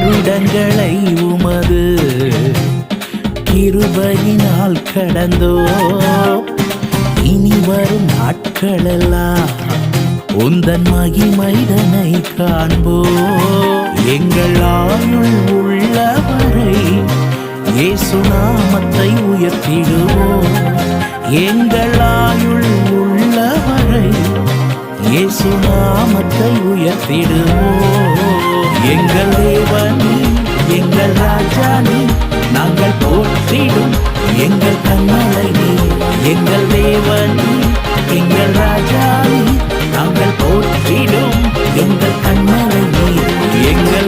வருடங்களை உமது கிருபையினால் கடந்தோ. இனி வரும் நாட்களெல்லாம் உந்தன் மகிமைதனை காண்போ. எங்கள் ஆயுள் உள்ளவரை இயேசு நாமத்தை உயர்த்திடுவோம். எங்கள் ஆயுள் உள்ளவரை இயேசு நாமத்தை உயர்த்திடுவோம். எங்கள் தேவனே, எங்கள் ராஜானே, நாங்கள் போற்றிடும் எங்கள் கண்மலை நீ. எங்கள் தேவனே, எங்கள் ராஜானே, நாங்கள் போற்றிடும் எங்கள் கண்மலை நீ. எங்கள்